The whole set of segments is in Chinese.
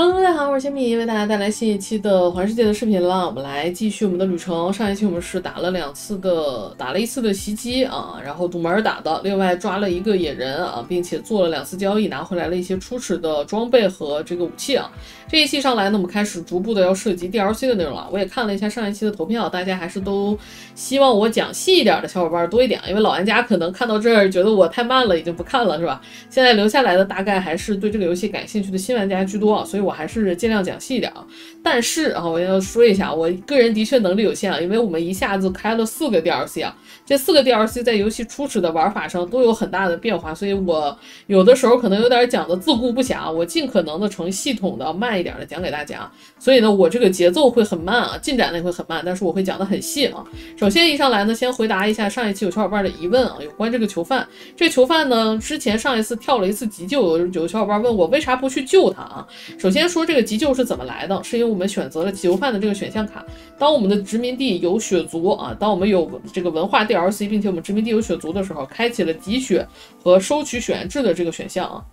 Hello，大家好，我是千米，为大家带来新一期的环世界的视频了。我们来继续我们的旅程。上一期我们是打了一次的袭击啊，然后堵门打的，另外抓了一个野人啊，并且做了2次交易，拿回来了一些初始的装备和这个武器啊。这一期上来呢，我们开始逐步的要涉及 DLC 的内容了。我也看了一下上一期的投票，大家还是都希望我讲细一点的小伙伴多一点，因为老玩家可能看到这儿觉得我太慢了，已经不看了，是吧？现在留下来的大概还是对这个游戏感兴趣的新玩家居多啊，所以我还是尽量讲细一点啊。但是啊，我要说一下，我个人的确能力有限啊，因为我们一下子开了4个 DLC 啊，这4个 DLC 在游戏初始的玩法上都有很大的变化，所以我有的时候可能有点讲的自顾不暇，我尽可能的成系统的慢一点的讲给大家。所以呢，我这个节奏会很慢啊，进展也会很慢，但是我会讲的很细啊。首先一上来呢，先回答一下上一期有小伙伴的疑问啊，有关这个囚犯。这囚犯呢，之前上一次跳了一次急救，有小伙伴问我为啥不去救他啊？首先说这个急救是怎么来的，是因为我们选择了囚犯的这个选项卡。当我们的殖民地有血族啊，当我们有这个文化 DLC， 并且我们殖民地有血族的时候，开启了集血和收取血源制的这个选项啊。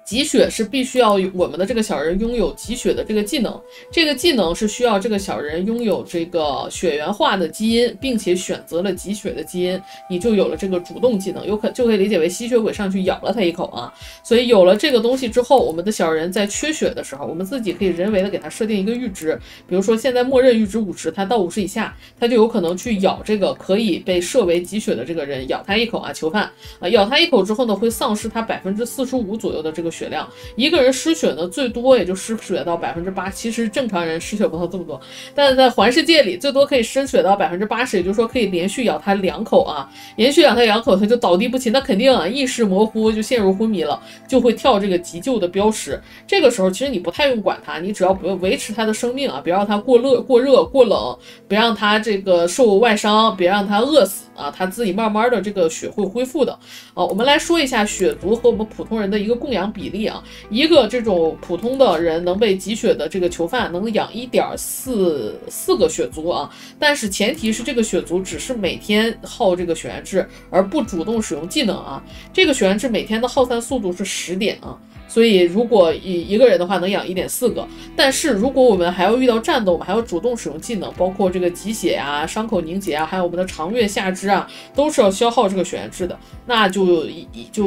集血是必须要我们的这个小人拥有集血的这个技能，这个技能是需要这个小人拥有这个血缘化的基因，并且选择了集血的基因，你就有了这个主动技能，就可以理解为吸血鬼上去咬了他一口啊。所以有了这个东西之后，我们的小人在缺血的时候，我们自己可以人为的给他设定一个阈值，比如说现在默认阈值50，他到50以下，他就有可能去咬这个可以被设为集血的这个人，咬他一口啊，囚犯啊，咬他一口之后呢，会丧失他45%左右的这个血量，一个人失血呢，最多也就失血到8%，其实正常人失血不到这么多，但是在环世界里最多可以失血到80%，也就是说可以连续咬他2口啊，连续咬他2口他就倒地不起，那肯定啊意识模糊，就陷入昏迷了，就会跳这个急救的标识。这个时候其实你不太用管他，你只要不维持他的生命啊，别让他过热、过冷，别让他这个受外伤，别让他饿死啊，他自己慢慢的这个血会恢复的啊。我们来说一下血族和我们普通人的一个供养比例啊，一个这种普通的人能被集血的这个囚犯能养1.4个血族啊，但是前提是这个血族只是每天耗这个血源制，而不主动使用技能啊。这个血源制每天的耗散速度是10点啊。所以如果一个人的话能养1.4个，但是如果我们还要遇到战斗，我们还要主动使用技能，包括这个集血啊、伤口凝结啊，还有我们的长月下肢啊，都是要消耗这个血源制的，那就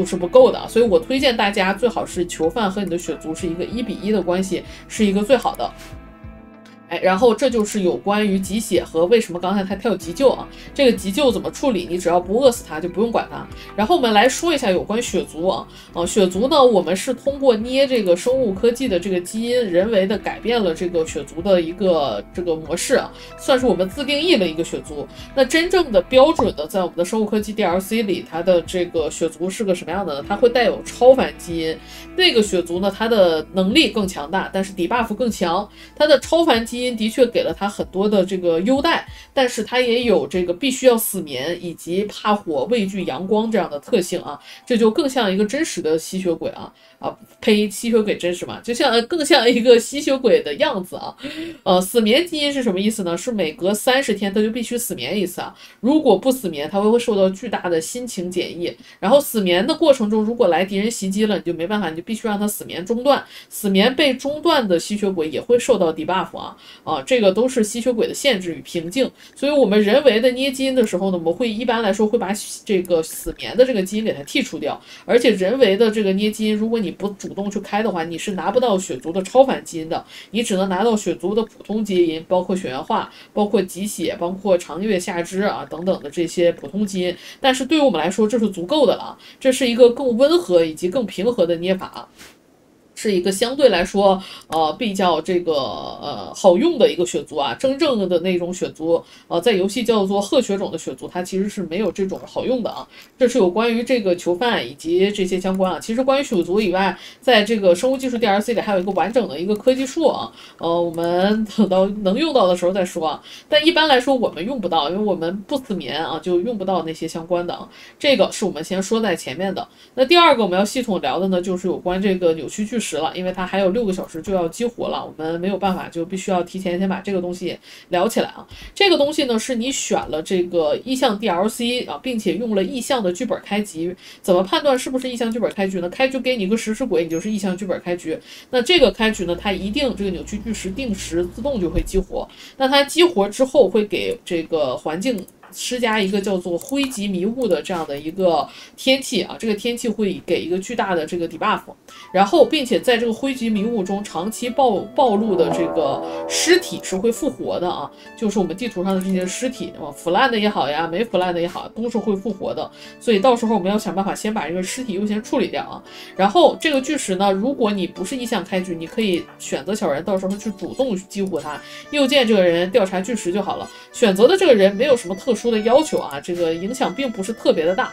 是不够的。所以我推荐大家最好是囚犯和你的血族是一个1:1的关系，是一个最好的。然后这就是有关于集血和为什么刚才他跳急救啊，这个急救怎么处理，你只要不饿死他就不用管他。然后我们来说一下有关血族啊，血族呢，我们是通过捏这个生物科技的这个基因，人为的改变了这个血族的一个这个模式啊，算是我们自定义了一个血族。那真正的标准的在我们的生物科技 DLC 里，它的这个血族是个什么样的呢？它会带有超凡基因，那个血族呢，它的能力更强大，但是debuff更强，它的超凡基因的确给了他很多的这个优待，但是他也有这个必须要死眠以及怕火、畏惧阳光这样的特性啊，这就更像一个真实的吸血鬼啊，呸，吸血鬼真实嘛，就更像一个吸血鬼的样子啊。死眠基因是什么意思呢？是每隔30天他就必须死眠一次啊，如果不死眠，他会受到巨大的心情检疫。然后死眠的过程中，如果来敌人袭击了，你就没办法，你就必须让他死眠中断。死眠被中断的吸血鬼也会受到 debuff 啊，这个都是吸血鬼的限制与瓶颈。所以我们人为的捏基因的时候呢，我们会一般来说会把这个死眠的这个基因给它剔除掉，而且人为的这个捏基因，如果你不主动去开的话，你是拿不到血族的超凡基因的，你只能拿到血族的普通基因，包括血缘化，包括集血，包括长月下肢啊等等的这些普通基因。但是对于我们来说，这是足够的了，这是一个更温和以及更平和的捏法。是一个相对来说比较这个好用的一个血族啊，真正的那种血族在游戏叫做褐血种的血族，它其实是没有这种好用的啊。这是有关于这个囚犯以及这些相关啊。其实关于血族以外，在这个生物技术 DLC 里还有一个完整的一个科技树啊，我们等到能用到的时候再说啊。但一般来说我们用不到，因为我们不死眠啊，就用不到那些相关的啊。这个是我们先说在前面的。那第二个我们要系统聊的呢，就是有关这个扭曲巨石。时了，因为它还有6个小时就要激活了，我们没有办法，就必须要提前先把这个东西聊起来啊。这个东西呢，是你选了这个意象 DLC 啊，并且用了意象的剧本开局。怎么判断是不是意象剧本开局呢？开局给你一个食尸鬼，你就是意象剧本开局。那这个开局呢，它一定这个扭曲巨石定时自动就会激活。那它激活之后会给这个环境施加一个叫做灰级迷雾的这样的一个天气啊，这个天气会给一个巨大的这个 debuff， 然后并且在这个灰级迷雾中长期暴露的这个尸体是会复活的啊，就是我们地图上的这些尸体啊，腐烂的也好呀，没腐烂的也好，都是会复活的，所以到时候我们要想办法先把这个尸体优先处理掉啊。然后这个巨石呢，如果你不是意象开局，你可以选择小人到时候去主动激活它，右键这个人调查巨石就好了。选择的这个人没有什么特殊的要求啊，这个影响并不是特别的大。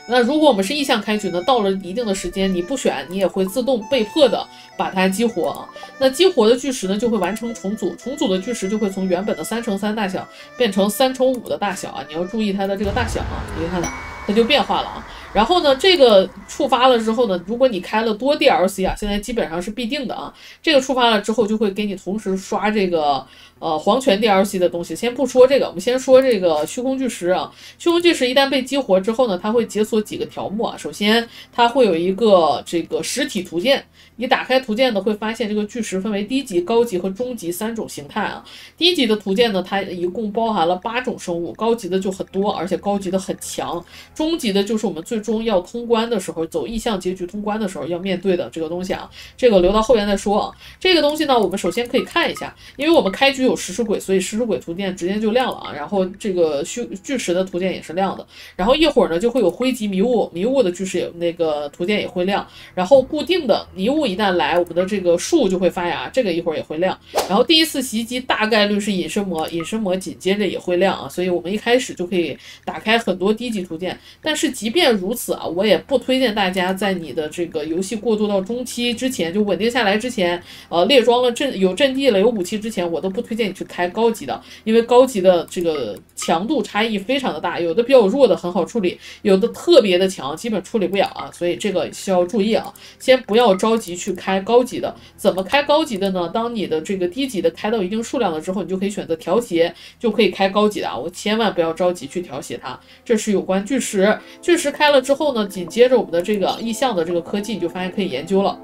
那如果我们是意象开局呢，到了一定的时间，你不选，你也会自动被迫的把它激活啊。那激活的巨石呢，就会完成重组，重组的巨石就会从原本的3×3大小变成3×5的大小啊。你要注意它的这个大小啊，你看它就变化了啊。然后呢，这个触发了之后呢，如果你开了多 DLC 啊，现在基本上是必定的啊。这个触发了之后，就会给你同时刷这个黄泉 DLC 的东西。先不说这个，我们先说这个虚空巨石啊。虚空巨石一旦被激活之后呢，它会解锁几个条目啊。首先，它会有一个这个实体图鉴。你打开图鉴呢，会发现这个巨石分为低级、高级和中级3种形态啊。低级的图鉴呢，它一共包含了8种生物，高级的就很多，而且高级的很强。中级的就是我们最终要通关的时候，走意象结局通关的时候要面对的这个东西啊。这个留到后面再说啊。这个东西呢，我们首先可以看一下，因为我们开局有食尸鬼，所以食尸鬼图鉴直接就亮了啊。然后这个巨石的图鉴也是亮的。然后一会儿呢，就会有灰级迷雾的巨石也那个图鉴也会亮。然后固定的迷雾一旦来，我们的这个树就会发芽，这个一会儿也会亮。然后第一次袭击大概率是隐身魔，隐身魔紧接着也会亮啊，所以我们一开始就可以打开很多低级图鉴。但是即便如此啊，我也不推荐大家在你的这个游戏过渡到中期之前，就稳定下来之前，列装了有阵地了有武器之前，我都不推荐你去开高级的，因为高级的这个强度差异非常的大，有的比较弱的很好处理，有的特别的强，基本处理不了啊，所以这个需要注意啊，先不要着急去开高级的。怎么开高级的呢？当你的这个低级的开到一定数量了之后，你就可以选择调协，就可以开高级的啊。我千万不要着急去调协它。这是有关巨石，巨石开了之后呢，紧接着我们的这个意象的这个科技，你就发现可以研究了。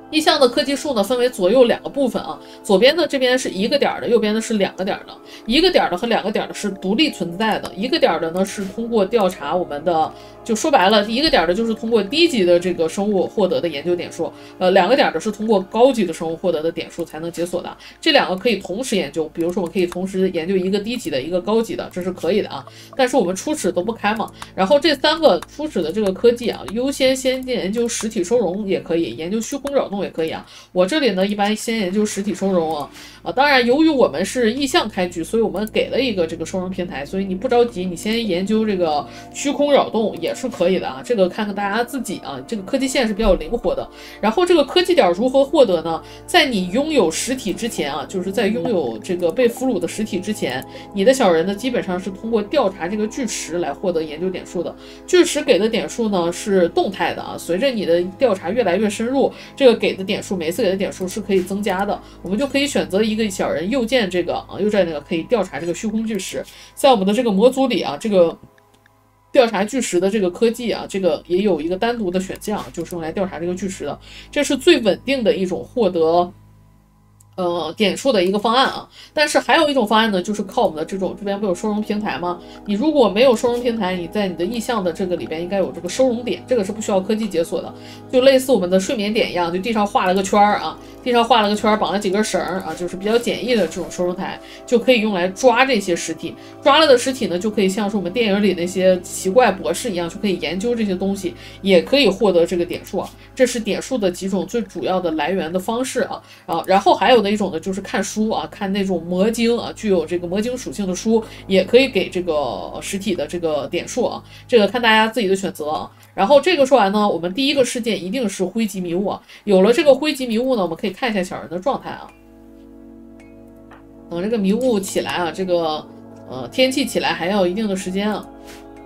意象的科技树呢，分为左右2个部分啊，左边的这边是1个点的，右边的是2个点的。1个点的和2个点的是独立存在的，1个点的呢是通过调查我们的，就说白了，1个点的就是通过低级的这个生物获得的研究点数，2个点的是通过高级的生物获得的点数才能解锁的。这2个可以同时研究，比如说我们可以同时研究一个低级的，一个高级的，这是可以的啊。但是我们初始都不开嘛。然后这3个初始的这个科技啊，优先研究实体收容也可以，研究虚空扰动也可以啊。我这里呢一般先研究实体收容啊。当然由于我们是意象开局，所以我们给了一个这个收容平台，所以你不着急，你先研究这个虚空扰动也是可以的啊。这个看看大家自己啊，这个科技线是比较灵活的。然后这个科技点如何获得呢？在你拥有实体之前啊，就是在拥有这个被俘虏的实体之前，你的小人呢基本上是通过调查这个巨石来获得研究点数的。巨石给的点数呢是动态的啊，随着你的调查越来越深入，这个给的点数每次给的点数是可以增加的。我们就可以选择一个小人右键这个啊，右键这个可以调查这个虚空巨石。在我们的这个模组里啊，这个调查巨石的这个科技啊，这个也有一个单独的选项，就是用来调查这个巨石的。这是最稳定的一种获得点数的一个方案啊。但是还有一种方案呢，就是靠我们的这边不有收容平台吗？你如果没有收容平台，你在你的意象的这个里边应该有这个收容点，这个是不需要科技解锁的，就类似我们的睡眠点一样，就地上画了个圈啊，地上画了个圈，绑了几根绳啊，就是比较简易的这种收容台，就可以用来抓这些尸体。抓了的尸体呢，就可以像是我们电影里那些奇怪博士一样，就可以研究这些东西，也可以获得这个点数啊。这是点数的几种最主要的来源的方式啊。然后还有的一种呢，就是看书啊，看那种魔晶啊，具有这个魔晶属性的书，也可以给这个实体的这个点数啊。这个看大家自己的选择啊。然后这个说完呢，我们第一个事件一定是灰级迷雾啊。有了这个灰级迷雾呢，我们可以看一下小人的状态啊。等这个迷雾起来啊，这个天气起来还要一定的时间啊。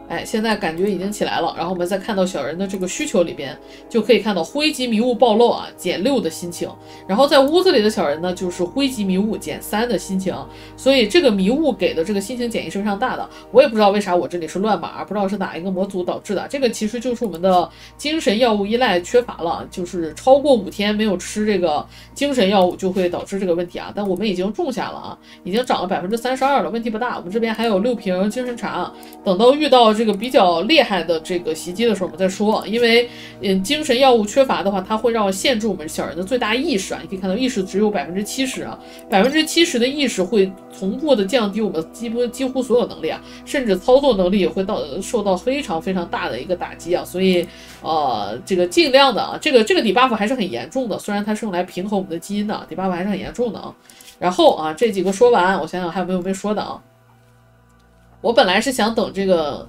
哎，现在感觉已经起来了，然后我们再看到小人的这个需求里边，就可以看到灰级迷雾暴露啊，减6的心情。然后在屋子里的小人呢，就是灰级迷雾减3的心情。所以这个迷雾给的这个心情减益是非常大的。我也不知道为啥我这里是乱码，不知道是哪一个模组导致的。这个其实就是我们的精神药物依赖缺乏了，就是超过5天没有吃这个精神药物就会导致这个问题啊。但我们已经种下了啊，已经涨了32%了，问题不大。我们这边还有6瓶精神茶，等到遇到这个比较厉害的这个袭击的时候我们再说。因为精神药物缺乏的话，它会让限制我们小人的最大意识啊。你可以看到意识只有70%啊，70%的意识会同步的降低我们几乎所有能力啊，甚至操作能力也会受到非常非常大的一个打击啊。所以这个尽量的啊，这个 debuff 还是很严重的，虽然它是用来平衡我们的基因的 debuff 还是很严重的啊。然后啊，这几个说完，我想想还有没有没说的啊。我本来是想等这个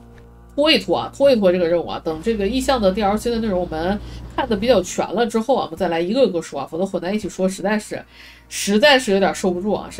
拖一拖这个任务啊，等这个意象的 DLC 的内容我们看的比较全了之后啊，我们再来一个个说啊，否则混在一起说实在是有点受不住啊，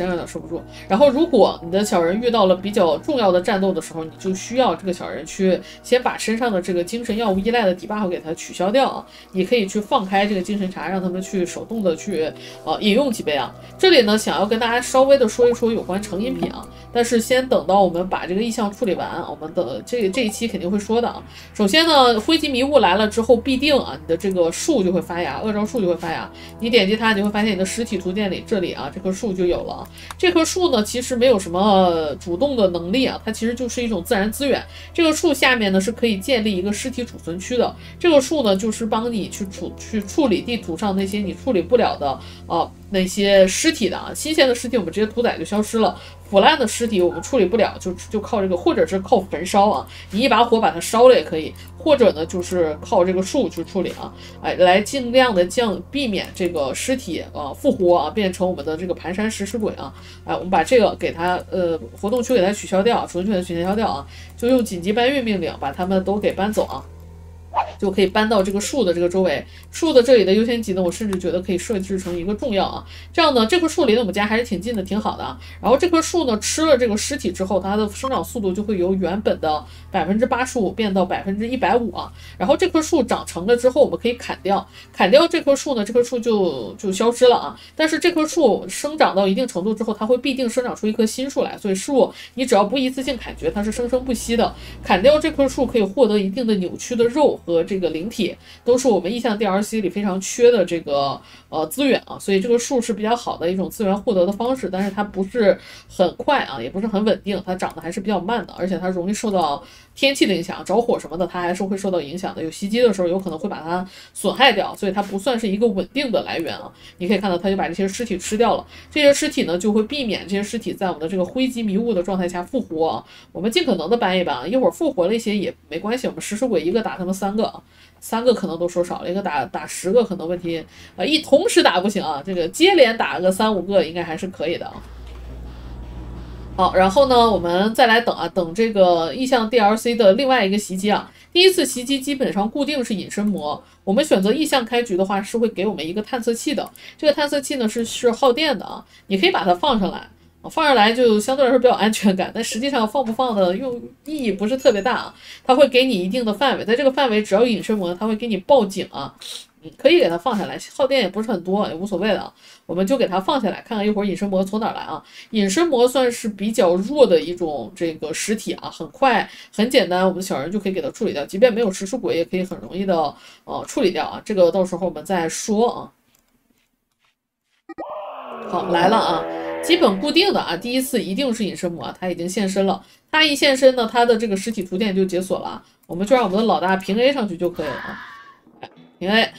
然后如果你的小人遇到了比较重要的战斗的时候，你就需要这个小人去先把身上的这个精神药物依赖的 debuff 给它取消掉啊。你可以去放开这个精神茶，让他们去手动的去饮用几杯啊。这里呢，想要跟大家稍微的说一说有关成瘾品啊，但是先等到我们把这个意象处理完，我们的这一期肯定会说的啊。首先呢，灰级迷雾来了之后，必定啊，你的这个树就会发芽，恶兆树就会发芽。你点击它，你会发现你的实体图鉴里这里啊，这棵树就有了。这棵树呢，其实没有什么主动的能力啊，它其实就是一种自然资源。这个树下面呢是可以建立一个尸体储存区的。这个树呢，就是帮你去处理地图上那些你处理不了的那些尸体的啊，新鲜的尸体我们直接屠宰就消失了。腐烂的尸体我们处理不了，就靠这个，或者是靠焚烧啊，你一把火把它烧了也可以，或者呢就是靠这个树去处理啊，来尽量的避免这个尸体复活啊，变成我们的这个盘山食尸鬼啊，我们把这个给它活动区给它取消掉，储存区给它取消掉啊，就用紧急搬运命令把它们都给搬走啊。就可以搬到这个树的这个周围，树的这里的优先级呢，我甚至觉得可以设置成一个重要啊，这样呢，这棵树离我们家还是挺近的，挺好的啊。然后这棵树呢，吃了这个尸体之后，它的生长速度就会由原本的85%变到150%啊。然后这棵树长成了之后，我们可以砍掉这棵树呢，这棵树就消失了啊。但是这棵树生长到一定程度之后，它会必定生长出一棵新树来，所以树你只要不一次性砍绝，它是生生不息的。砍掉这棵树可以获得一定的扭曲的肉和这个灵体，都是我们意象 DLC 里非常缺的这个资源啊，所以这个树是比较好的一种资源获得的方式，但是它不是很快啊，也不是很稳定，它长得还是比较慢的，而且它容易受到天气的影响，着火什么的它还是会受到影响的，有袭击的时候有可能会把它损害掉，所以它不算是一个稳定的来源啊。你可以看到它就把这些尸体吃掉了，这些尸体呢就会避免这些尸体在我们的这个灰级迷雾的状态下复活啊，我们尽可能的搬一搬，一会儿复活了一些也没关系，我们食尸鬼一个打他们3个，3个可能都说少了，一个打10个可能问题同时打不行啊，这个接连打个3、5个应该还是可以的啊。好，然后呢，我们再来等这个意象 DLC 的另外一个袭击啊。第一次袭击基本上固定是隐身魔，我们选择意象开局的话是会给我们一个探测器的，这个探测器呢是耗电的啊，你可以把它放上来。放上来就相对来说比较安全感，但实际上放不放的意义不是特别大啊。它会给你一定的范围，在这个范围只要隐身魔，它会给你报警啊。可以给它放下来，耗电也不是很多，也无所谓的啊。我们就给它放下来，看看一会儿隐身魔从哪来啊。隐身魔算是比较弱的一种这个实体啊，很快很简单，我们小人就可以给它处理掉，即便没有食尸鬼也可以很容易的处理掉啊。这个到时候我们再说啊。好，来了啊。基本固定的啊，第一次一定是隐身魔，它已经现身了。它一现身呢，它的这个实体图鉴就解锁了，我们就让我们的老大平 A 上去就可以了啊。平 A，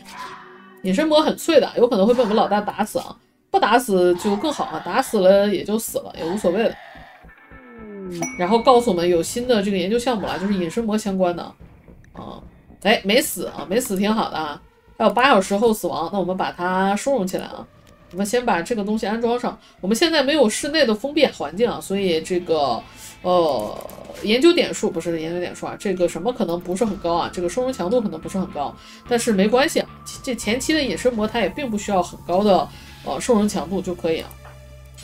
隐身魔很脆的，有可能会被我们老大打死啊，不打死就更好啊，打死了也就死了，也无所谓的。然后告诉我们有新的这个研究项目了，就是隐身魔相关的啊。没死啊，没死挺好的啊，还有8小时后死亡，那我们把它收容起来啊。我们先把这个东西安装上。我们现在没有室内的封闭环境啊，所以这个研究点数不是研究点数啊，这个什么可能不是很高啊，这个收容强度可能不是很高，但是没关系啊，这前期的隐身魔它也并不需要很高的收容强度就可以啊。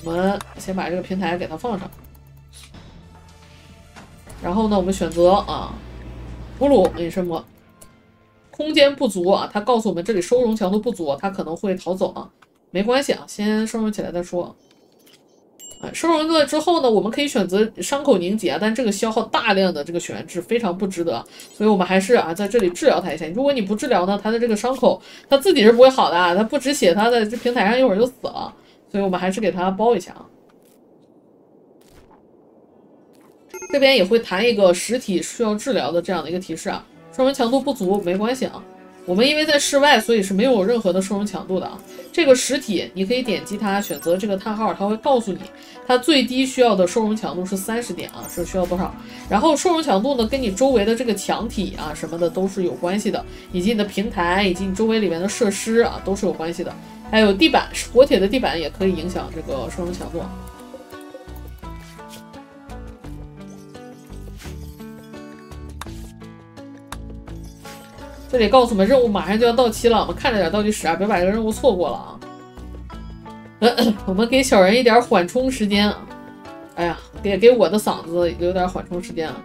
我们先把这个平台给它放上。然后呢，我们选择啊，俘虏那什么，空间不足啊，他告诉我们这里收容强度不足，他可能会逃走啊，没关系啊，先收容起来再说。收容了之后呢，我们可以选择伤口凝结，但这个消耗大量的这个血源值，非常不值得，所以我们还是在这里治疗他一下。如果你不治疗呢，他的这个伤口他自己是不会好的，他不止血，他在这平台上一会儿就死了，所以我们还是给他包一下啊。这边也会弹一个实体需要治疗的这样的一个提示啊，收容强度不足没关系啊。我们因为在室外，所以是没有任何的收容强度的啊。这个实体你可以点击它，选择这个叹号，它会告诉你它最低需要的收容强度是30点啊，是需要多少？然后收容强度呢，跟你周围的这个墙体啊什么的都是有关系的，以及你的平台，以及你周围里面的设施啊都是有关系的。还有地板，活铁的地板也可以影响这个收容强度。这里告诉我们任务马上就要到期了，我们看着点倒计时啊，别把这个任务错过了啊。我们给小人一点缓冲时间啊。哎呀，给我的嗓子有点缓冲时间啊。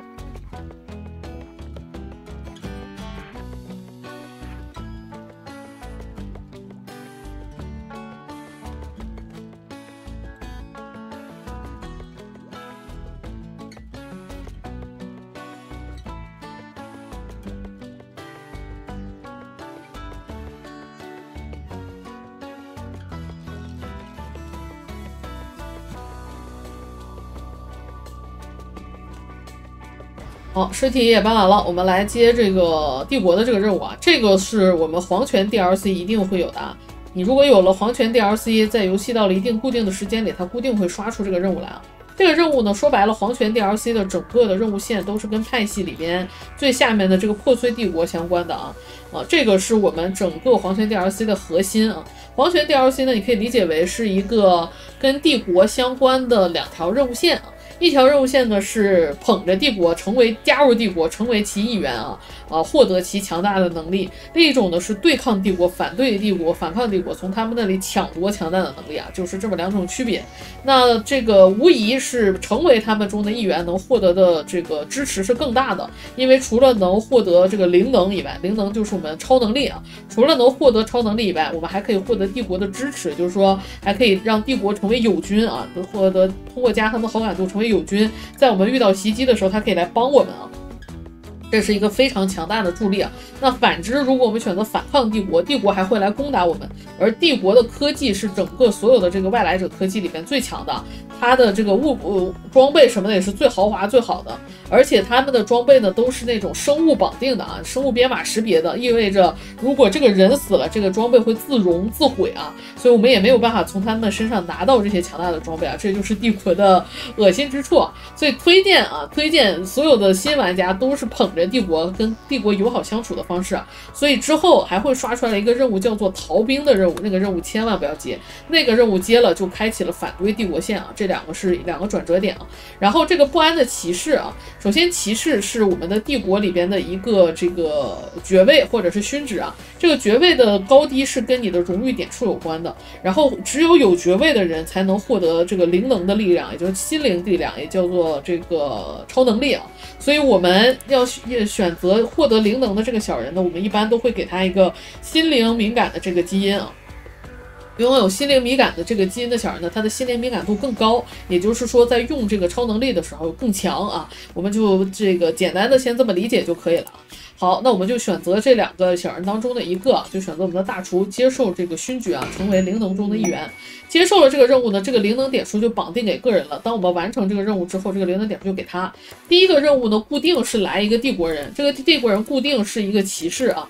好，尸体也搬完了，我们来接这个帝国的这个任务啊。这个是我们黄泉 DLC 一定会有的啊。你如果有了黄泉 DLC， 在游戏到了一定固定的时间里，它固定会刷出这个任务来啊。这个任务呢，说白了，黄泉 DLC 的整个的任务线都是跟派系里边最下面的这个破碎帝国相关的啊。这个是我们整个黄泉 DLC 的核心啊。黄泉 DLC 呢，你可以理解为是一个跟帝国相关的2条任务线啊。一条任务线呢是捧着帝国，加入帝国，成为其一员啊，获得其强大的能力。另一种呢是对抗帝国，反对帝国，反抗帝国，从他们那里抢夺强大的能力啊，就是这么2种区别。那这个无疑是成为他们中的一员，能获得的这个支持是更大的，因为除了能获得这个灵能以外，灵能就是我们超能力啊，除了能获得超能力以外，我们还可以获得帝国的支持，就是说还可以让帝国成为友军啊，获得通过加他们好感度成为友军，在我们遇到袭击的时候，他可以来帮我们啊，这是一个非常强大的助力啊。那反之，如果我们选择反抗帝国，帝国还会来攻打我们，而帝国的科技是整个所有的这个外来者科技里面最强的，它的这个装备什么的也是最豪华最好的，而且他们的装备呢都是那种生物绑定的啊，生物编码识别的，意味着如果这个人死了，这个装备会自溶自毁啊，所以我们也没有办法从他们身上拿到这些强大的装备啊，这就是帝国的恶心之处啊。所以推荐所有的新玩家都是捧着帝国跟帝国友好相处的方式啊。所以之后还会刷出来一个任务叫做逃兵的任务，那个任务千万不要接，那个任务接了就开启了反对帝国线啊，这2个是2个转折点啊。然后这个不安的骑士啊，首先骑士是我们的帝国里边的一个这个爵位或者是勋职啊，这个爵位的高低是跟你的荣誉点数有关的，然后只有爵位的人才能获得这个灵能的力量，也就是心灵力量，也叫做这个超能力啊。所以我们要选择获得灵能的这个小人呢，我们一般都会给他一个心灵敏感的这个基因啊。拥有心灵敏感的这个基因的小人呢，他的心灵敏感度更高，也就是说在用这个超能力的时候更强啊。我们就这个简单的先这么理解就可以了。好，那我们就选择这2个小人当中的一个，就选择我们的大厨接受这个勋爵啊，成为灵能中的一员。接受了这个任务呢，这个灵能点数就绑定给个人了。当我们完成这个任务之后，这个灵能点数就给他。第一个任务呢，固定是来一个帝国人，这个帝国人固定是一个骑士啊。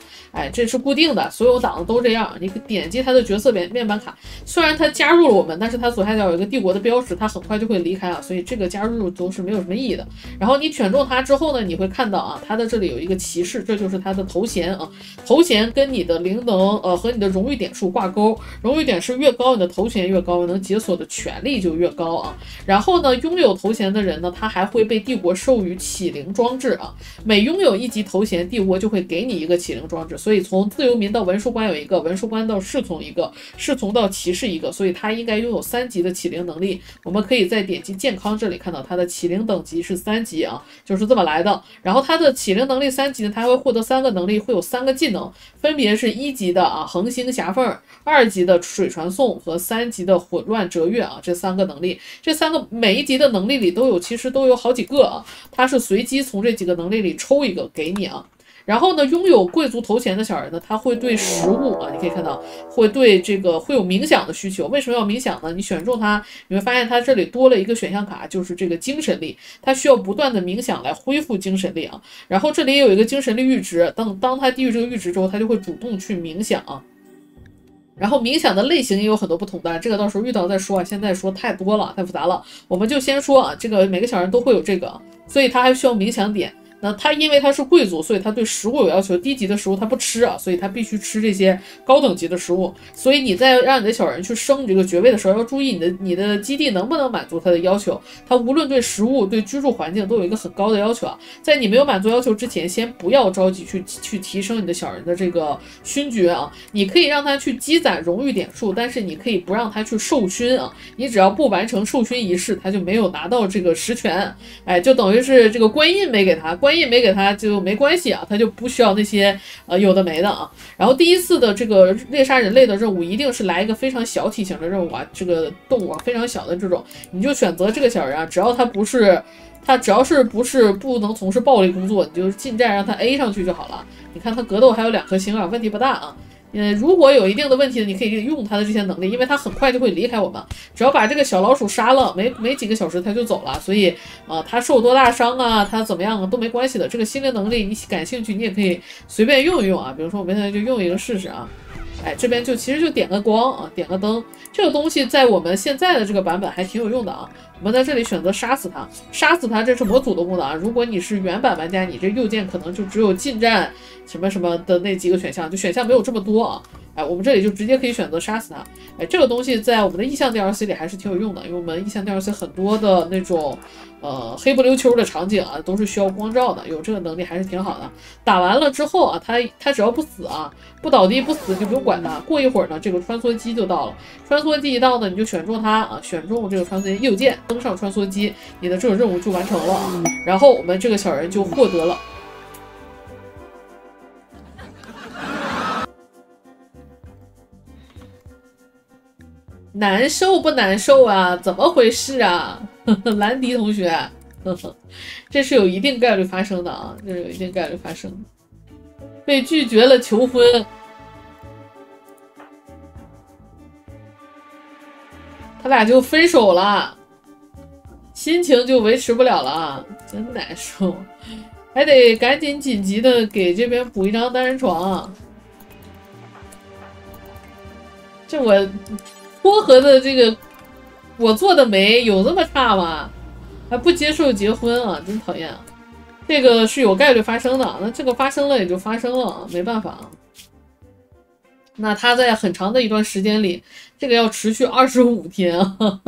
这是固定的，所有档都这样。你点击他的角色面板卡，虽然他加入了我们，但是他左下角有一个帝国的标识，他很快就会离开啊，所以这个加入都是没有什么意义的。然后你选中他之后呢，你会看到啊，他的这里有一个骑士士，这就是他的头衔啊。头衔跟你的灵能和你的荣誉点数挂钩，荣誉点数越高，你的头衔越高，能解锁的权利就越高啊。然后呢，拥有头衔的人呢，他还会被帝国授予启灵装置啊。每拥有1级头衔，帝国就会给你一个启灵装置。所以从自由民到文书官有一个，文书官到侍从一个，侍从到骑士一个，所以他应该拥有3级的启灵能力。我们可以再点击健康这里看到他的启灵等级是3级啊，就是这么来的。然后他的启灵能力3级呢，他还会获得3个能力，会有3个技能，分别是1级的恒星狭缝，2级的水传送和3级的混乱折跃啊，这3个能力，这3个每一级的能力里其实都有好几个啊，它是随机从这几个能力里抽一个给你啊。然后呢，拥有贵族头衔的小人呢，他会对食物啊，你可以看到会对这个会有冥想的需求。为什么要冥想呢？你选中它，你会发现它这里多了一个选项卡，就是这个精神力，它需要不断的冥想来恢复精神力啊。然后这里有一个精神力阈值，当它低于这个阈值之后，它就会主动去冥想啊。然后冥想的类型也有很多不同的，这个到时候遇到再说啊，现在说太多了，太复杂了，我们就先说啊，这个每个小人都会有这个，所以他还需要冥想点。那他因为他是贵族，所以他对食物有要求，低级的食物他不吃啊，所以他必须吃这些高等级的食物。所以你在让你的小人去升这个爵位的时候，要注意你的基地能不能满足他的要求。他无论对食物、对居住环境都有一个很高的要求啊。在你没有满足要求之前，先不要着急去提升你的小人的这个勋爵啊。你可以让他去积攒荣誉点数，但是你可以不让他去授勋啊。你只要不完成授勋仪式，他就没有拿到这个实权，哎，就等于是这个官印没给他。官印没给他就没关系啊，他就不需要那些有的没的啊。然后第一次的这个猎杀人类的任务一定是来一个非常小体型的任务啊，这个动物啊非常小的这种，你就选择这个小人啊，只要他不是不能从事暴力工作，你就近战让他 A 上去就好了。你看他格斗还有2颗星啊，问题不大啊。如果有一定的问题，你可以用他的这些能力，因为他很快就会离开我们。只要把这个小老鼠杀了，没几个小时他就走了，所以他受多大伤啊，他怎么样啊都没关系的。这个心灵能力你感兴趣，你也可以随便用一用啊。比如说我们现在就用一个试试啊。哎，这边其实就点个光啊，点个灯，这个东西在我们现在的这个版本还挺有用的啊。我们在这里选择杀死它，杀死它，这是模组的功能啊。如果你是原版玩家，你这右键可能就只有近战什么什么的那几个选项，就选项没有这么多啊。哎，我们这里就直接可以选择杀死它。哎，这个东西在我们的意象 DLC 里还是挺有用的，因为我们意象 DLC 很多的那种黑不溜秋的场景啊，都是需要光照的，有这个能力还是挺好的。打完了之后啊，它只要不死啊，不倒地不死就不用管它。过一会儿呢，这个穿梭机就到了。穿梭机一到呢，你就选中它啊，选中这个穿梭机右键登上穿梭机，你的这个任务就完成了啊。然后我们这个小人就获得了。难受不难受啊？怎么回事啊？兰迪同学，这是有一定概率发生的啊，这是有一定概率发生的。被拒绝了求婚，他俩就分手了，心情就维持不了了，真难受，还得赶紧紧急的给这边补一张单人床。这我撮合的这个，我做的媒有这么差吗？还不接受结婚啊，真讨厌啊！这个是有概率发生的，那这个发生了也就发生了，没办法啊。那他在很长的一段时间里，这个要持续25天啊，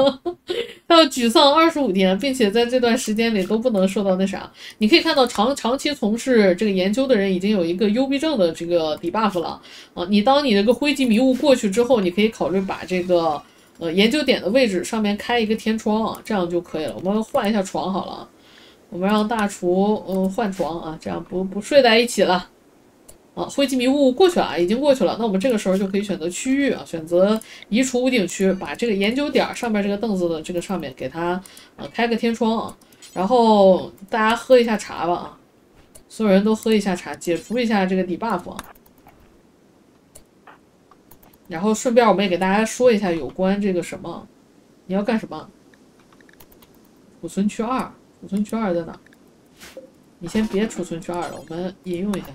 他要沮丧25天，并且在这段时间里都不能受到那啥。你可以看到长期从事这个研究的人已经有一个幽闭症的这个 debuff 了啊。当你这个灰烬迷雾过去之后，你可以考虑把这个研究点的位置上面开一个天窗啊，这样就可以了。我们换一下床好了，我们让大厨换床啊，这样不睡在一起了。啊，灰烬迷雾过去了，已经过去了。那我们这个时候就可以选择区域啊，选择移除屋顶区，把这个研究点上面这个凳子的这个上面给它开个天窗啊。然后大家喝一下茶吧啊，所有人都喝一下茶，解除一下这个 debuff 啊。然后顺便我们也给大家说一下有关这个什么，你要干什么？储存区2，储存区2在哪？你先别储存区2了，我们引用一下。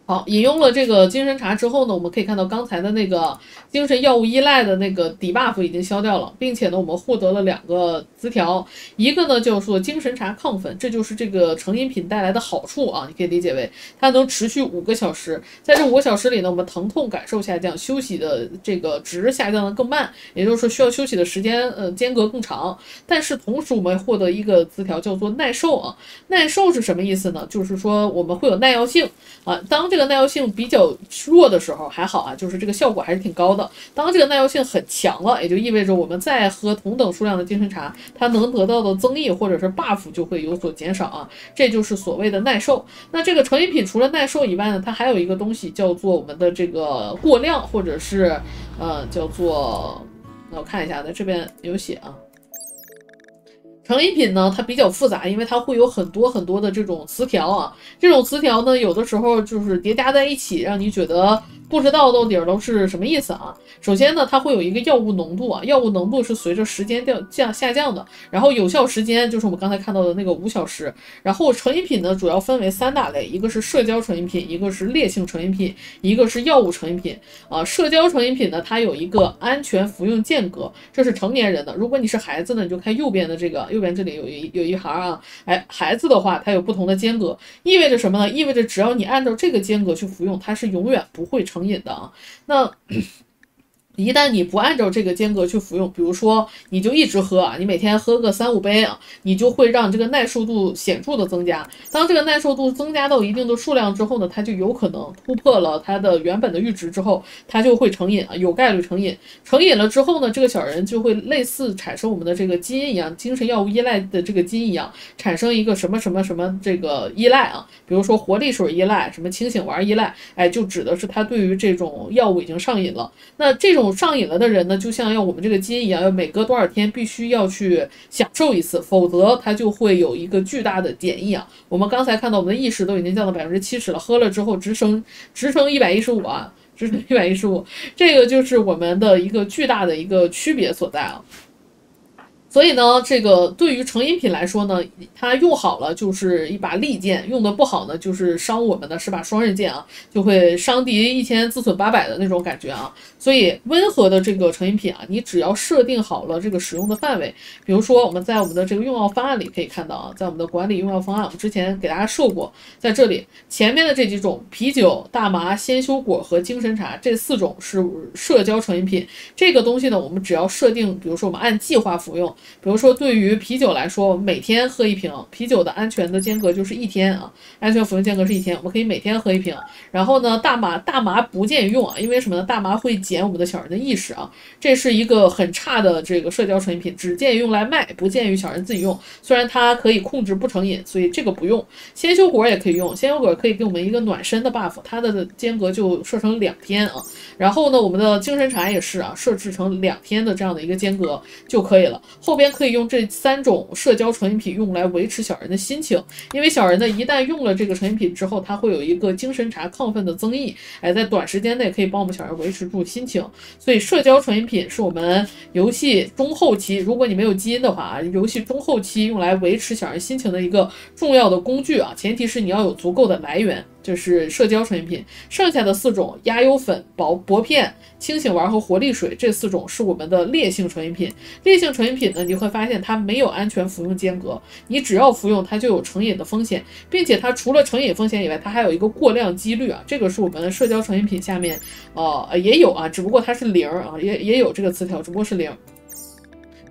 好，引用了这个精神茶之后呢，我们可以看到刚才的那个精神药物依赖的那个 debuff 已经消掉了，并且呢，我们获得了2个词条，一个呢叫做精神茶亢奋，这就是这个成瘾品带来的好处啊，你可以理解为它能持续5个小时，在这5个小时里呢，我们疼痛感受下降，休息的这个值下降的更慢，也就是说需要休息的时间间隔更长。但是同时我们获得一个词条叫做耐受啊，耐受是什么意思呢？就是说我们会有耐药性啊，当这个耐药性比较弱的时候还好啊，就是这个效果还是挺高的。当这个耐药性很强了，也就意味着我们再喝同等数量的精神茶，它能得到的增益或者是 buff 就会有所减少啊，这就是所谓的耐受。那这个成瘾品除了耐受以外呢，它还有一个东西叫做我们的这个过量，或者是叫做，我看一下，在这边有写啊。成瘾品呢，它比较复杂，因为它会有很多很多的这种词条啊，这种词条呢，有的时候就是叠加在一起，让你觉得不知道到底都是什么意思啊。首先呢，它会有一个药物浓度啊，药物浓度是随着时间下降的，然后有效时间就是我们刚才看到的那个5小时。然后成瘾品呢，主要分为3大类，一个是社交成瘾品，一个是烈性成瘾品，一个是药物成瘾品啊。社交成瘾品呢，它有一个安全服用间隔，这是成年人的。如果你是孩子呢，你就看右边的这个。右边这里有一行啊，孩子的话，它有不同的间隔，意味着什么呢？意味着只要你按照这个间隔去服用，它是永远不会成瘾的啊。那一旦你不按照这个间隔去服用，比如说你就一直喝啊，你每天喝个3、5杯啊，你就会让这个耐受度显著的增加。当这个耐受度增加到一定的数量之后呢，它就有可能突破了它的原本的阈值之后，它就会成瘾啊，有概率成瘾。成瘾了之后呢，这个小人就会类似产生我们的这个基因一样，精神药物依赖的这个基因一样，产生一个什么这个依赖啊，比如说活力水依赖，什么清醒丸依赖，哎，就指的是他对于这种药物已经上瘾了。那这种上瘾了的人呢，就像要我们这个基因一样，要每隔多少天必须要去享受一次，否则它就会有一个巨大的减益啊。我们刚才看到我们的意识都已经降到70%了，喝了之后直升115啊，直升115，这个就是我们的一个巨大的一个区别所在啊。所以呢，这个对于成瘾品来说呢，它用好了就是一把利剑，用的不好呢，就是伤我们的是把双刃剑啊，就会伤敌1000自损800的那种感觉啊。所以温和的这个成瘾品啊，你只要设定好了这个使用的范围，比如说我们在我们的这个用药方案里可以看到啊，在我们的管理用药方案，我们之前给大家授过，在这里前面的这几种啤酒、大麻、鲜修果和精神茶这4种是社交成瘾品。这个东西呢，我们只要设定，比如说我们按计划服用。比如说，对于啤酒来说，每天喝1瓶，啤酒的安全的间隔就是1天啊，安全服用间隔是1天，我们可以每天喝1瓶。然后呢，大麻不建议用啊，因为什么呢？大麻会减我们的小人的意识啊，这是一个很差的这个社交成瘾品，只建议用来卖，不建议小人自己用。虽然它可以控制不成瘾，所以这个不用。鲜修果也可以用，鲜修果可以给我们一个暖身的 buff， 它的间隔就设成2天啊。然后呢，我们的精神茶也是啊，设置成2天的这样的一个间隔就可以了。后边可以用这3种社交成瘾品用来维持小人的心情，因为小人呢一旦用了这个成瘾品之后，他会有一个精神茶亢奋的增益，哎，在短时间内可以帮我们小人维持住心情。所以社交成瘾品是我们游戏中后期，如果你没有基因的话，游戏中后期用来维持小人心情的一个重要的工具啊，前提是你要有足够的来源。就是社交成瘾品，剩下的4种压油粉、薄片、清醒丸和活力水，这4种是我们的烈性成瘾品。烈性成瘾品呢，你会发现它没有安全服用间隔，你只要服用它就有成瘾的风险，并且它除了成瘾风险以外，它还有一个过量几率啊，这个是我们社交成瘾品下面也有啊，只不过它是0啊，也有这个词条，只不过是0。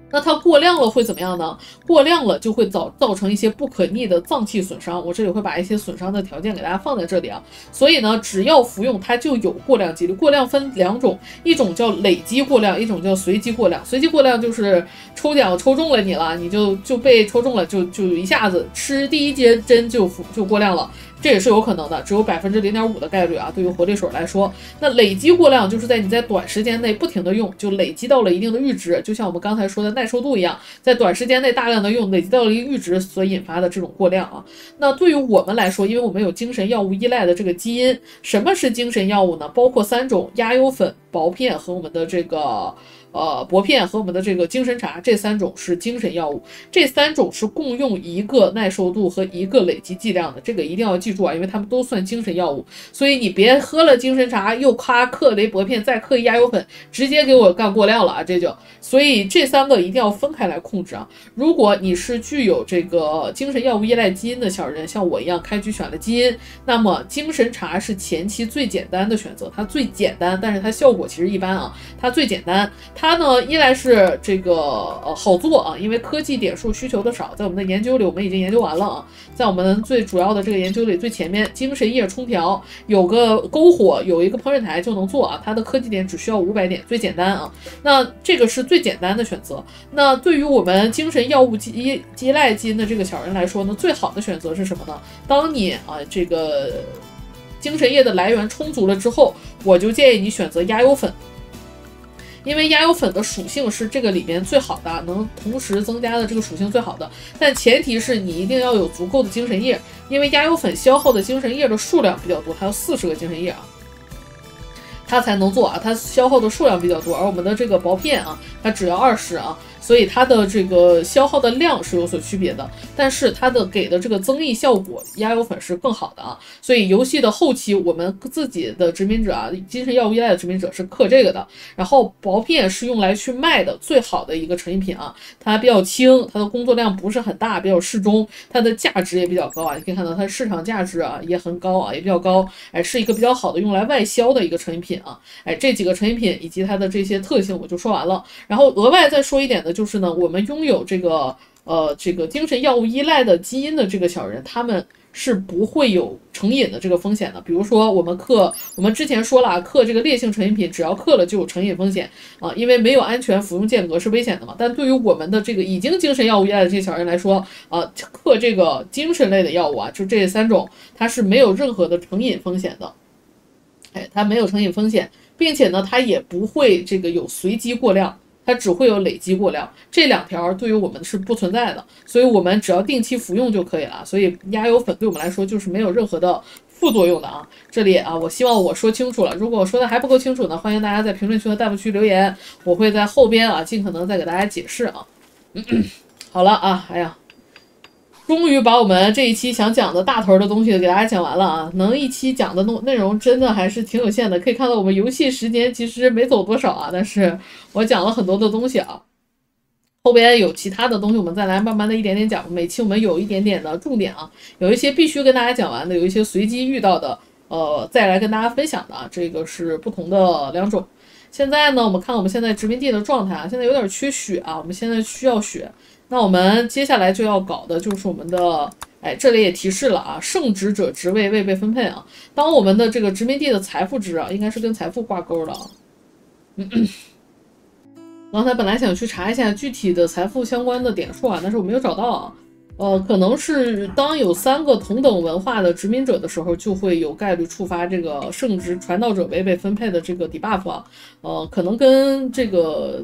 那它过量了会怎么样呢？过量了就会造成一些不可逆的脏器损伤，我这里会把一些损伤的条件给大家放在这里啊。所以呢，只要服用它就有过量几率。过量分2种，一种叫累积过量，一种叫随机过量。随机过量就是抽奖抽中了你了，你就被抽中了，就一下子吃第1节针就过量了。这也是有可能的，只有0.5%的概率啊。对于活力水来说，那累积过量就是你在短时间内不停的用，就累积到了一定的阈值，就像我们刚才说的耐受度一样，在短时间内大量的用，累积到了一个阈值所引发的这种过量啊。那对于我们来说，因为我们有精神药物依赖的这个基因，什么是精神药物呢？包括3种压油粉、薄片和我们的这个薄片和我们的这个精神茶，这3种是精神药物，这3种是共用一个耐受度和一个累积剂量的，这个一定要记住啊，因为它们都算精神药物，所以你别喝了精神茶又克了一薄片，再克一压油粉，直接给我干过量了啊，这就，所以这3个一定要分开来控制啊。如果你是具有这个精神药物依赖基因的小人，像我一样开局选了基因，那么精神茶是前期最简单的选择，它最简单，但是它效果其实一般啊，它最简单。它呢，一来是这个好做啊，因为科技点数需求的少，在我们的研究里我们已经研究完了啊，在我们最主要的这个研究里最前面，精神液冲调有个篝火，有一个烹饪台就能做啊，它的科技点只需要500点，最简单啊。那这个是最简单的选择。那对于我们精神药物依赖基因的这个小人来说呢，最好的选择是什么呢？当你这个精神液的来源充足了之后，我就建议你选择压油粉。因为压油粉的属性是这个里面最好的，能同时增加的这个属性最好的，但前提是你一定要有足够的精神液，因为压油粉消耗的精神液的数量比较多，它有40个精神液啊，它才能做啊，它消耗的数量比较多，而我们的这个薄片啊，它只要20啊，所以它的这个消耗的量是有所区别的，但是它的给的这个增益效果，压油粉是更好的啊。所以游戏的后期，我们自己的殖民者啊，精神药物依赖的殖民者是克这个的，然后薄片是用来去卖的最好的一个成瘾品啊，它比较轻，它的工作量不是很大，比较适中，它的价值也比较高啊，你可以看到它市场价值啊也很高啊，也比较高，哎，是一个比较好的用来外销的一个成瘾品啊，哎，这几个成瘾品以及它的这些特性我就说完了，然后额外再说一点的就是呢，我们拥有这个精神药物依赖的基因的这个小人，他们是不会有成瘾的这个风险的。比如说我们之前说了啊，克这个烈性成瘾品，只要克了就有成瘾风险啊，因为没有安全服用间隔是危险的嘛。但对于我们的这个已经精神药物依赖的这些小人来说，克这个精神类的药物啊，就这3种，它是没有任何的成瘾风险的。哎，它没有成瘾风险，并且呢，它也不会这个有随机过量。它只会有累积过量，这2条对于我们是不存在的，所以我们只要定期服用就可以了。所以压油粉对我们来说就是没有任何的副作用的啊。这里啊，我希望我说清楚了，如果我说的还不够清楚呢，欢迎大家在评论区和弹幕区留言，我会在后边啊尽可能再给大家解释啊。好了啊，哎呀。终于把我们这一期想讲的大头的东西给大家讲完了啊！能一期讲的内容真的还是挺有限的，可以看到我们游戏时间其实没走多少啊，但是我讲了很多的东西啊。后边有其他的东西，我们再来慢慢的一点点讲。每期我们有一点点的重点啊，有一些必须跟大家讲完的，有一些随机遇到的，再来跟大家分享的啊，这个是不同的2种。现在呢，我们看我们现在殖民地的状态啊，现在有点缺血啊，我们现在需要血。那我们接下来就要搞的就是我们的，哎，这里也提示了啊，圣职者职位未被分配啊。当我们的这个殖民地的财富值啊，应该是跟财富挂钩的啊。刚才本来想去查一下具体的财富相关的点数啊，但是我没有找到啊。可能是当有3个同等文化的殖民者的时候，就会有概率触发这个圣职传道者未被分配的这个 debuff 啊。可能跟这个。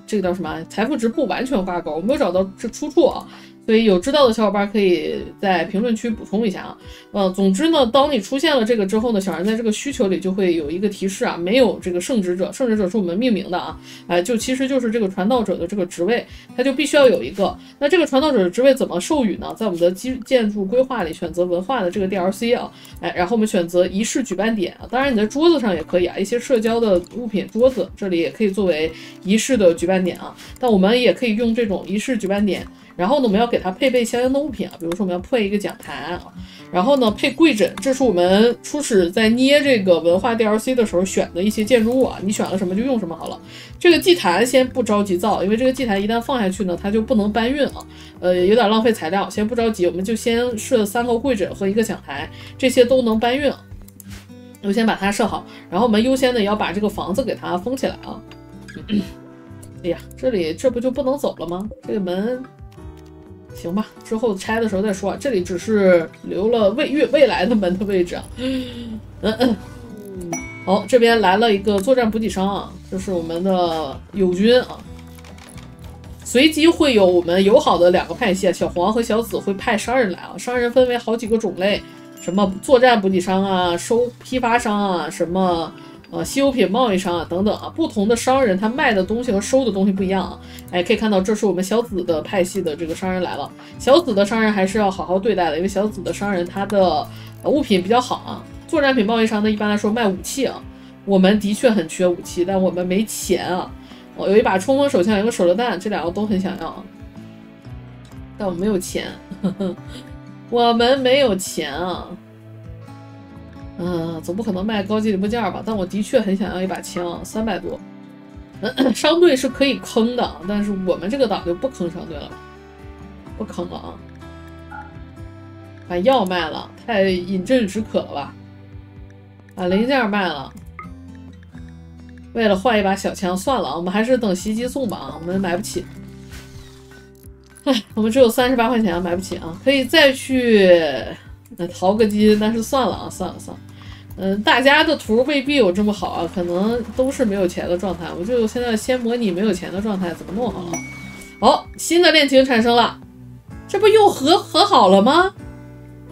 这个叫什么？财富值不完全挂钩，我没有找到这出处啊，所以有知道的小伙伴可以在评论区补充一下啊。总之呢，当你出现了这个之后呢，小人在这个需求里就会有一个提示啊，没有这个圣职者，圣职者是我们命名的啊，就其实就是这个传道者的这个职位，它就必须要有一个。那这个传道者的职位怎么授予呢？在我们的建筑规划里选择文化的这个 DLC 啊，然后我们选择仪式举办点啊，当然你在桌子上也可以啊，一些社交的物品桌子这里也可以作为仪式的举办点啊，但我们也可以用这种仪式举办点。然后呢，我们要给它配备相应的物品啊，比如说我们要配一个讲坛啊，然后呢配跪枕，这是我们初始在捏这个文化 DLC 的时候选的一些建筑物啊，你选了什么就用什么好了。这个祭坛先不着急造，因为这个祭坛一旦放下去呢，它就不能搬运啊，有点浪费材料，先不着急，我们就先设3个跪枕和1个讲台，这些都能搬运啊，优先把它设好，然后我们优先的也要把这个房子给它封起来啊。哎呀，这不就不能走了吗？这个门。行吧，之后拆的时候再说啊。这里只是留了未来的门的位置啊。好，这边来了一个作战补给商啊，这是我们的友军啊。随机会有我们友好的2个派系啊，小黄和小紫会派商人来啊。商人分为好几个种类，什么作战补给商啊、收批发商啊，什么稀有品贸易商啊等等啊，不同的商人他卖的东西和收的东西不一样啊。哎，可以看到这是我们小紫的派系的这个商人来了。小紫的商人还是要好好对待的，因为小紫的商人他的物品比较好啊。作战品贸易商呢，一般来说卖武器啊，我们的确很缺武器，但我们没钱啊。有一把冲锋手枪，有一个手榴弹，这两个都很想要啊，但我们没有钱，我们没有钱啊。总不可能卖高级零部件吧？但我的确很想要一把枪，300多。商队是可以坑的，但是我们这个党就不坑商队了，不坑了啊！把药卖了，太饮鸩止渴了吧？把零件卖了，为了换一把小枪，算了，我们还是等袭击送吧啊！我们买不起。我们只有38块钱，买不起啊！可以再去淘个金，但是算了啊，算了。大家的图未必有这么好啊，可能都是没有钱的状态。我就现在先模拟没有钱的状态，怎么弄好了？好，新的恋情产生了，这不又和好了吗？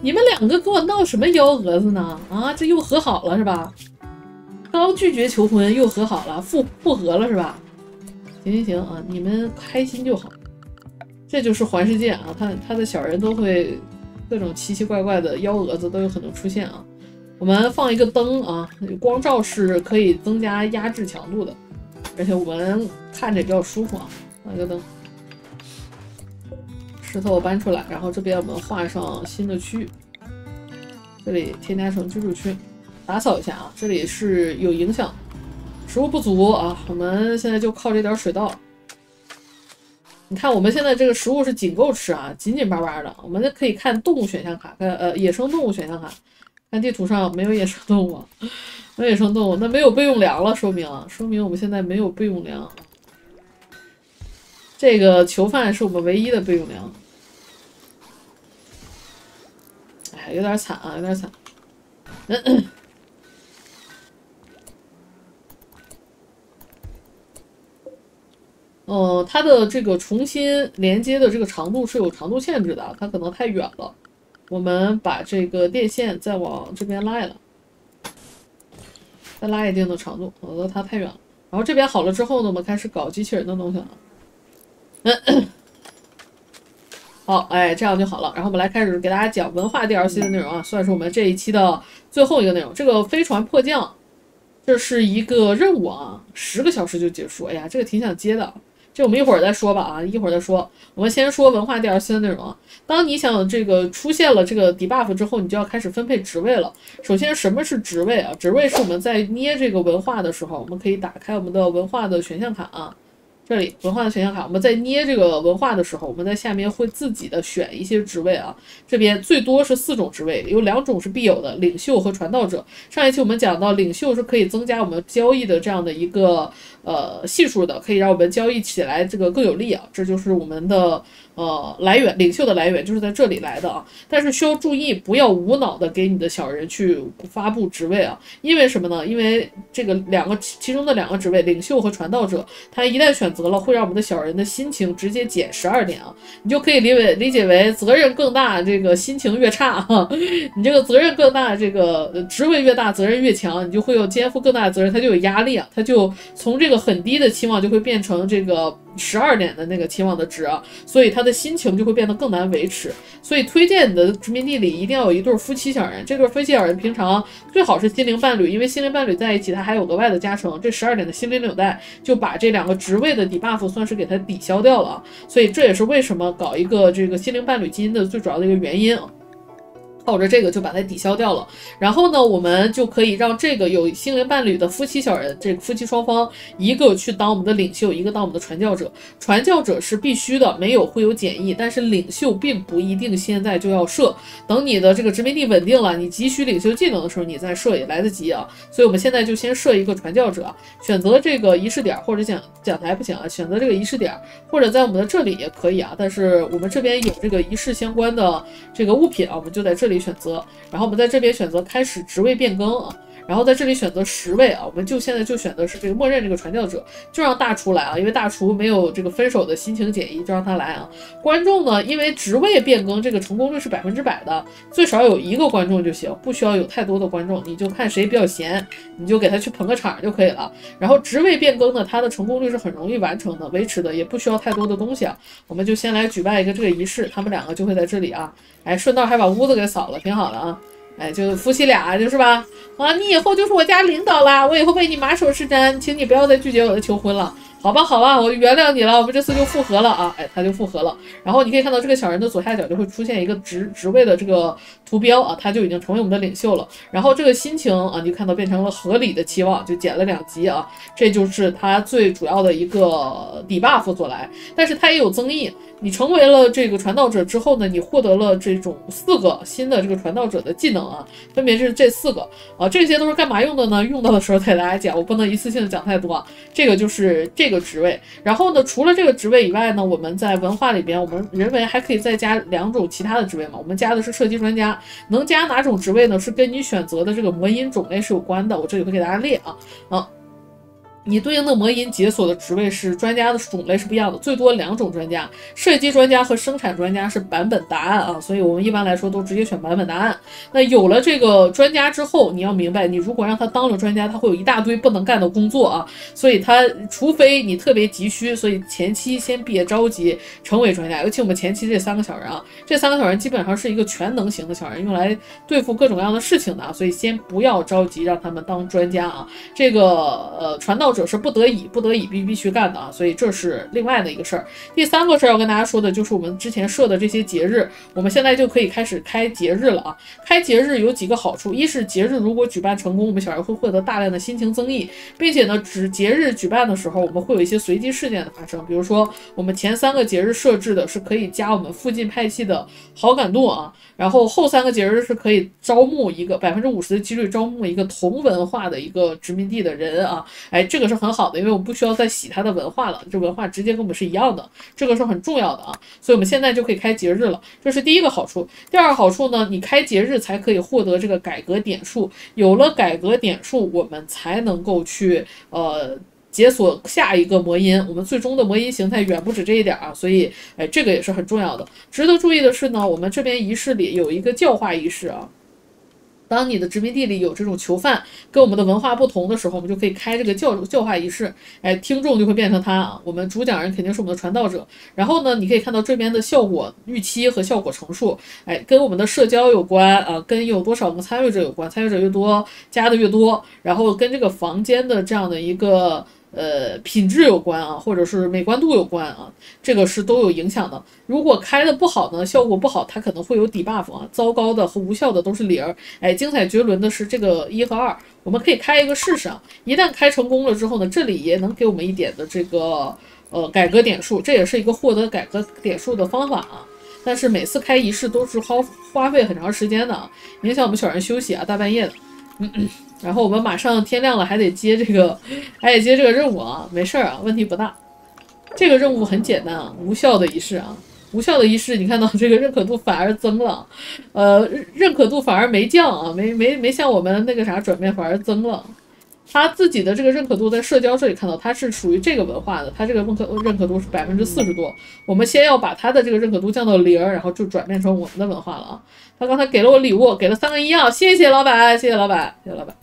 你们两个给我闹什么幺蛾子呢？啊，这又和好了是吧？刚拒绝求婚又和好了，复合了是吧？行啊，你们开心就好。这就是环世界啊，他的小人都会各种奇奇怪怪的幺蛾子都有可能出现啊。我们放一个灯啊，光照是可以增加压制强度的，而且我们看着比较舒服啊。放一个灯，石头搬出来，然后这边我们画上新的区域，这里添加成居住区，打扫一下啊。这里是有影响，食物不足啊，我们现在就靠这点水稻。你看我们现在这个食物是仅够吃啊，紧紧巴巴的。我们可以看动物选项卡，野生动物选项卡。看地图上没有野生动物，没有野生动物，那没有备用粮了，说明我们现在没有备用粮。这个囚犯是我们唯一的备用粮。哎，有点惨啊，有点惨。它的这个重新连接的这个长度是有长度限制的，它可能太远了。我们把这个电线再往这边拉一拉，再拉一定的长度，否则它太远了。然后这边好了之后呢，我们开始搞机器人的东西了。好，哎，这样就好了。然后我们来开始给大家讲文化 DLC 的内容啊，算是我们这一期的最后一个内容。这个飞船迫降，这是一个任务啊，10个小时就结束。哎呀，这个挺想接的。这我们一会儿再说吧啊，一会儿再说。我们先说文化 DLC 的内容啊。当你想这个出现了这个 debuff 之后，你就要开始分配职位了。首先，什么是职位啊？职位是我们在捏这个文化的时候，我们可以打开我们的文化的选项卡啊。这里文化的选项卡，我们在捏这个文化的时候，我们在下面会自己的选一些职位啊。这边最多是4种职位，有2种是必有的，领袖和传道者。上一期我们讲到，领袖是可以增加我们交易的这样的一个系数的，可以让我们交易起来这个更有利啊。这就是我们的来源，领袖的来源就是在这里来的啊。但是需要注意，不要无脑的给你的小人去发布职位啊。因为什么呢？因为这个其中的2个职位，领袖和传道者，它一旦选择了，会让我们的小人的心情直接减12点啊。你就可以理解为责任更大，这个心情越差哈。你这个责任更大，这个职位越大，责任越强，你就会有肩负更大的责任，它就有压力啊，它就从这个很低的期望就会变成这个12点的那个期望的值啊，所以他的心情就会变得更难维持。所以推荐你的殖民地里一定要有一对夫妻小人，这对夫妻小人平常最好是心灵伴侣，因为心灵伴侣在一起，它还有额外的加成。这12点的心灵纽带就把这2个职位的 debuff 算是给它抵消掉了，所以这也是为什么搞一个这个心灵伴侣基因的最主要的一个原因啊。靠着这个就把它抵消掉了，然后呢，我们就可以让这个有心灵伴侣的夫妻小人，这个夫妻双方一个去当我们的领袖，一个当我们的传教者。传教者是必须的，没有会有减役，但是领袖并不一定现在就要设，等你的这个殖民地稳定了，你急需领袖技能的时候，你再设也来得及啊。所以我们现在就先设一个传教者，选择这个仪式点或者讲台不行啊，选择这个仪式点，或者在我们的这里也可以啊。但是我们这边有这个仪式相关的这个物品啊，我们就在这里选择，然后我们在这边选择开始职位变更啊，然后在这里选择10位啊，我们现在就选的是这个默认这个传教者，就让大厨来啊，因为大厨没有这个分手的心情解疑，就让他来啊。观众呢，因为职位变更这个成功率是100%的，最少有1个观众就行，不需要有太多的观众，你就看谁比较闲，你就给他去捧个场就可以了。然后职位变更呢，它的成功率是很容易完成的、维持的，也不需要太多的东西啊。我们就先来举办一个这个仪式，他们2个就会在这里啊，哎，顺道还把屋子给扫了，挺好的啊。哎，就夫妻俩就是吧？啊，你以后就是我家领导啦，我以后为你马首是瞻，请你不要再拒绝我的求婚了。好吧，好吧，我原谅你了，我们这次就复合了啊！哎，他就复合了。然后你可以看到这个小人的左下角就会出现一个职位的这个图标啊，他就已经成为我们的领袖了。然后这个心情啊，你就看到变成了合理的期望，就减了2级啊，这就是他最主要的一个底 buff 所来。但是它也有增益，你成为了这个传道者之后呢，你获得了这种4个新的这个传道者的技能啊，分别是这4个啊，这些都是干嘛用的呢？用到的时候再给大家讲，我不能一次性的讲太多啊。这个就是这个职位，然后呢，除了这个职位以外呢，我们在文化里边，我们认为还可以再加2种其他的职位嘛。我们加的是射击专家，能加哪种职位呢？是跟你选择的这个魔音种类是有关的，我这里会给大家列啊。你对应的魔音解锁的职位是专家的种类是不一样的，最多2种专家，射击专家和生产专家是版本答案啊，所以我们一般来说都直接选版本答案。那有了这个专家之后，你要明白，你如果让他当了专家，他会有一大堆不能干的工作啊，所以他除非你特别急需，所以前期先别着急成为专家，尤其我们前期这3个小人啊，这3个小人基本上是一个全能型的小人，用来对付各种各样的事情的，所以先不要着急让他们当专家啊。这个传道者是不得已必须干的啊，所以这是另外的一个事儿。第3个事儿要跟大家说的就是我们之前设的这些节日，我们现在就可以开始开节日了啊。开节日有几个好处，一是节日如果举办成功，我们小人会获得大量的心情增益，并且呢，节日举办的时候，我们会有一些随机事件的发生，比如说我们前3个节日设置的是可以加我们附近派系的好感度啊，然后后3个节日是可以招募一个50%的几率招募一个同文化的一个殖民地的人啊，哎，这个是很好的，因为我们不需要再洗他的文化了，这文化直接跟我们是一样的，这个是很重要的啊，所以我们现在就可以开节日了，这是第1个好处。第2个好处呢，你开节日才可以获得这个改革点数，有了改革点数，我们才能够去解锁下一个魔音，我们最终的魔音形态远不止这一点啊，所以哎，这个也是很重要的。值得注意的是呢，我们这边仪式里有一个教化仪式啊。当你的殖民地里有这种囚犯跟我们的文化不同的时候，我们就可以开这个教化仪式，哎，听众就会变成他啊。我们主讲人肯定是我们的传道者。然后呢，你可以看到这边的效果预期和效果乘数，哎，跟我们的社交有关啊，跟有多少个参与者有关，参与者越多加的越多，然后跟这个房间的这样的一个品质有关啊，或者是美观度有关啊，这个是都有影响的。如果开的不好呢，效果不好，它可能会有底 buff 啊，糟糕的和无效的都是0。哎，精彩绝伦的是这个1和2，我们可以开一个试试啊。一旦开成功了之后呢，这里也能给我们一点的这个改革点数，这也是一个获得改革点数的方法啊。但是每次开仪式都是花费很长时间的啊，影响我们小人休息啊，大半夜的。然后我们马上天亮了，还得接这个任务啊，没事儿啊，问题不大。这个任务很简单啊，无效的仪式啊，无效的仪式，你看到这个认可度反而增了，认可度反而没降啊，没像我们那个啥转变反而增了。他自己的这个认可度在社交这里看到，他是属于这个文化的，他这个认可度是40%多。我们先要把他的这个认可度降到0，然后就转变成我们的文化了啊。他刚才给了我礼物，给了3个1啊，谢谢老板，谢谢老板，谢谢老板。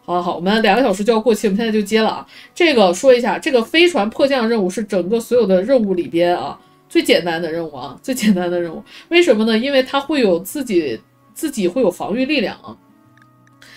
好，我们2个小时就要过期，我们现在就接了啊。这个说一下，这个飞船迫降任务是整个所有的任务里边啊最简单的任务啊，最简单的任务。为什么呢？因为它会有自己会有防御力量啊。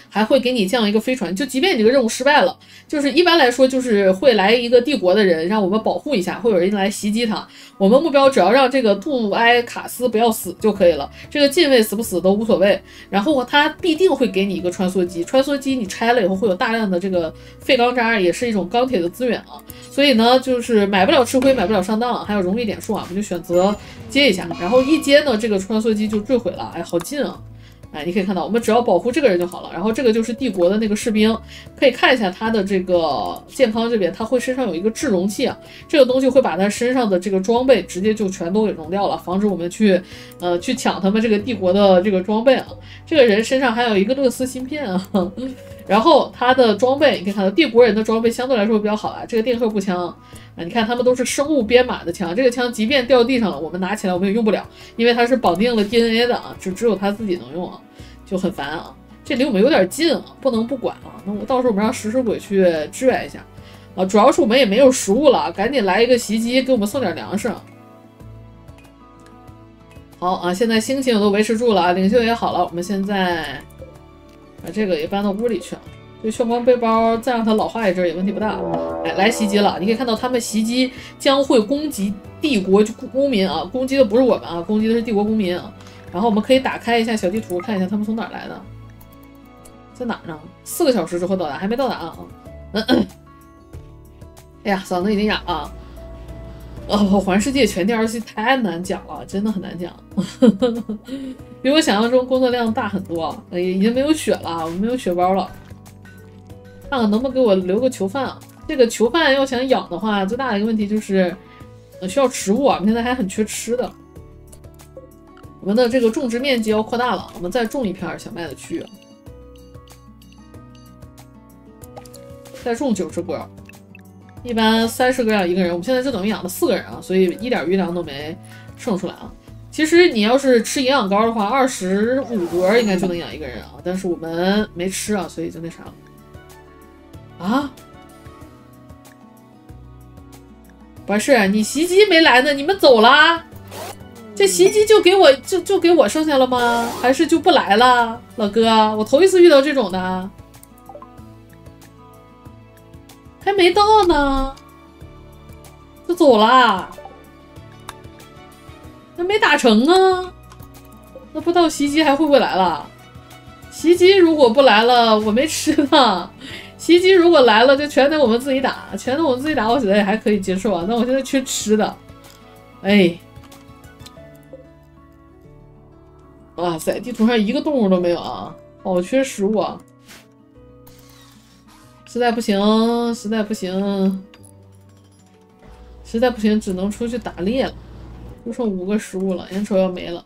还会给你降一个飞船，就即便你这个任务失败了，就是一般来说就是会来一个帝国的人让我们保护一下，会有人来袭击他。我们目标只要让这个杜埃卡斯不要死就可以了，这个近卫死不死都无所谓。然后他必定会给你一个穿梭机，穿梭机你拆了以后会有大量的这个废钢渣，也是一种钢铁的资源啊。所以呢，就是买不了吃亏，买不了上当，还有荣誉点数啊，我们就选择接一下。然后一接呢，这个穿梭机就坠毁了，哎，好近啊。哎，你可以看到，我们只要保护这个人就好了。然后这个就是帝国的那个士兵，可以看一下他的这个健康这边，他会身上有一个制容器啊，这个东西会把他身上的这个装备直接就全都给融掉了，防止我们去抢他们这个帝国的这个装备啊。这个人身上还有一个乐丝芯片啊，然后他的装备，你可以看到帝国人的装备相对来说比较好啊，这个电荷步枪。你看他们都是生物编码的枪，这个枪即便掉地上了，我们拿起来我们也用不了，因为它是绑定了 DNA 的啊，只有他自己能用啊，就很烦啊。这离我们有点近啊，不能不管啊。那我到时候我们让食尸鬼去支援一下啊，主要是我们也没有食物了，赶紧来一个袭击，给我们送点粮食。好啊，现在心情都维持住了啊，领袖也好了，我们现在把这个也搬到屋里去了。这炫光背包再让它老化一阵也问题不大。哎，来袭击了！你可以看到他们袭击将会攻击帝国公民啊，攻击的不是我们啊，攻击的是帝国公民啊。然后我们可以打开一下小地图，看一下他们从哪儿来的，在哪儿呢？4个小时之后到达，还没到达啊。哎呀，嗓子已经哑了。环世界全 DLC 太难讲了，真的很难讲，比我想象中工作量大很多，已经没有血了，我没有血包了。看看能不能给我留个囚犯啊？这个囚犯要想养的话，最大的一个问题就是需要食物啊，我们现在还很缺吃的。我们的这个种植面积要扩大了，我们再种一片小麦的区域，再种90个，一般30个养一个人，我们现在就等于养了4个人啊，所以一点余粮都没剩出来啊。其实你要是吃营养膏的话，25格应该就能养一个人啊，但是我们没吃啊，所以就那啥了。啊！不是你袭击没来呢，你们走啦？这袭击就给我就给我剩下了吗？还是就不来了？老哥，我头一次遇到这种的，还没到呢，就走啦？那没打成啊？那不知道袭击还会不会来了？袭击如果不来了，我没吃呢。袭击如果来了，就全得我们自己打，全得我们自己打，我觉得也还可以接受啊。但我现在缺吃的，哎，哇塞，地图上一个动物都没有啊，好缺食物啊！实在不行，实在不行，实在不行，只能出去打猎了。就剩5个食物了，眼瞅要没了。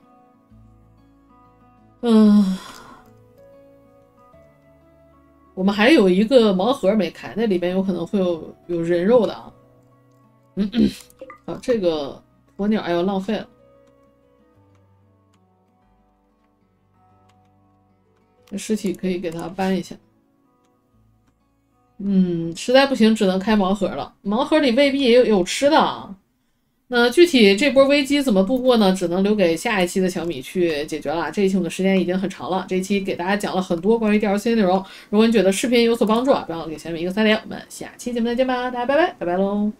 我们还有一个盲盒没开，那里边有可能会有人肉的啊。啊，这个鸵鸟要浪费了。这尸体可以给它搬一下。实在不行只能开盲盒了。盲盒里未必也有吃的啊。那具体这波危机怎么度过呢？只能留给下一期的小米去解决了。这一期我们的时间已经很长了，这一期给大家讲了很多关于 DLC 的内容。如果你觉得视频有所帮助啊，不要给小米一个3连。我们下期节目再见吧，大家拜拜，拜拜喽。